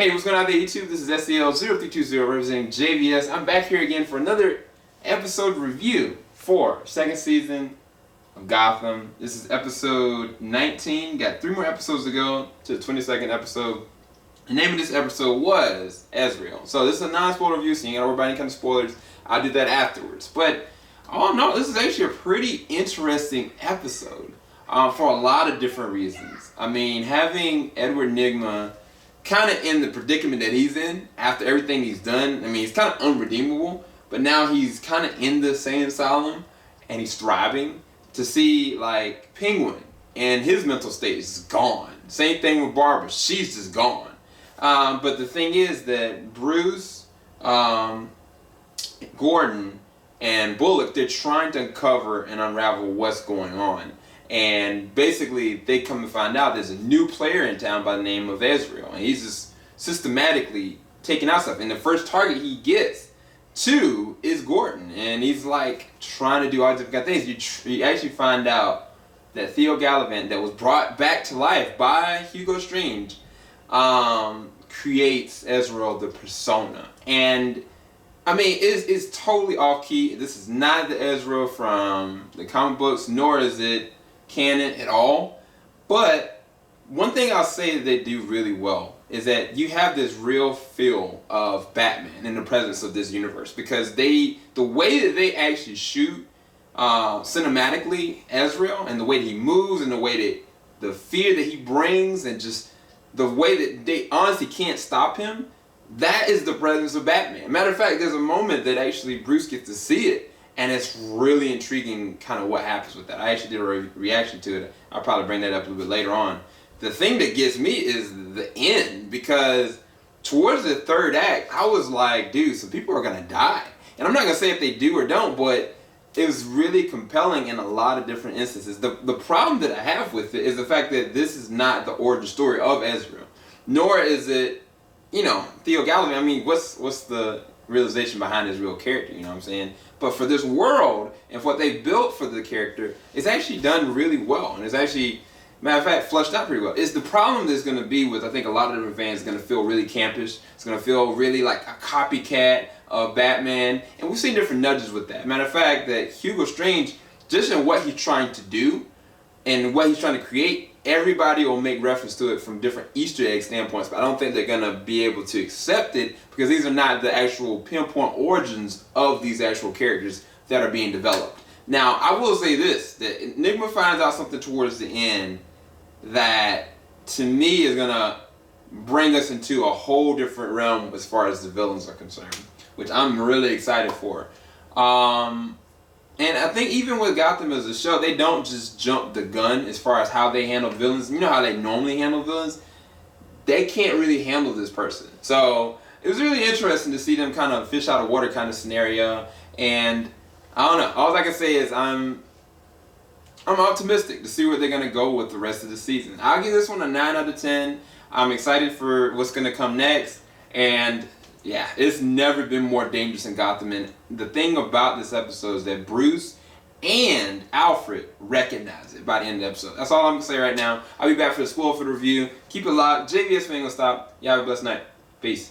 Hey, what's going on there, YouTube? This is SEL0320 representing JVS. I'm back here again for another episode review for second season of Gotham. This is episode 19. Got 3 more episodes to go to the 22nd episode. The name of this episode was Azrael. So this is a non-spoiler review, so you ain't gotta worry about any kind of spoilers. I'll do that afterwards. But all in all, this is actually a pretty interesting episode for a lot of different reasons. I mean, having Edward Nygma kind of in the predicament that he's in after everything he's done. I mean, he's kind of unredeemable, but now he's kind of in the sane asylum and he's thriving. To see like Penguin and his mental state is gone. Same thing with Barbara, she's just gone. But the thing is that Bruce, Gordon, and Bullock, they're trying to uncover and unravel what's going on. And basically, they come to find out there's a new player in town by the name of Azrael. And he's just systematically taking out stuff. And the first target he gets to is Gordon. And he's like trying to do all different things. You actually find out that Theo Galavan, that was brought back to life by Hugo Strange, creates Azrael the persona. And I mean, it's totally off key. This is not the Azrael from the comic books, nor is it canon at all. But one thing I'll say that they do really well is that you have this real feel of Batman in the presence of this universe, because the way that they actually shoot cinematically Azrael, and the way that he moves, and the way that the fear that he brings, and just the way that they honestly can't stop him, that is the presence of Batman. Matter of fact, there's a moment that actually Bruce gets to see it, and it's really intriguing kind of what happens with that. I actually did a reaction to it. I'll probably bring that up a little bit later on. The thing that gets me is the end, because towards the third act, I was like, dude, some people are going to die. And I'm not going to say if they do or don't, but it was really compelling in a lot of different instances. The problem that I have with it is the fact that this is not the origin story of Azrael, nor is it, you know, Theo Galavan. I mean, what's the realization behind his real character, you know what I'm saying? But for this world and for what they built for the character, it's actually done really well, and it's actually, matter of fact, fleshed out pretty well. It's the problem that's going to be with, I think, a lot of different fans, going to feel really campish. It's going to feel really like a copycat of Batman, and we've seen different nudges with that. Matter of fact, that Hugo Strange, just in what he's trying to do and what he's trying to create, everybody will make reference to it from different Easter egg standpoints, but I don't think they're going to be able to accept it, because these are not the actual pinpoint origins of these actual characters that are being developed. Now, I will say this, that Nygma finds out something towards the end that, to me, is going to bring us into a whole different realm as far as the villains are concerned, which I'm really excited for. And I think even with Gotham as a show, they don't just jump the gun as far as how they handle villains. You know how they normally handle villains? They can't really handle this person. So it was really interesting to see them kind of fish out of water kind of scenario. And I don't know. All I can say is I'm optimistic to see where they're going to go with the rest of the season. I'll give this one a 9 out of 10. I'm excited for what's going to come next. And yeah, it's never been more dangerous in Gotham. And the thing about this episode is that Bruce and Alfred recognize it by the end of the episode. That's all I'm going to say right now. I'll be back for the spoiler for the review. Keep it locked. JVS ain't going to stop. Y'all have a blessed night. Peace.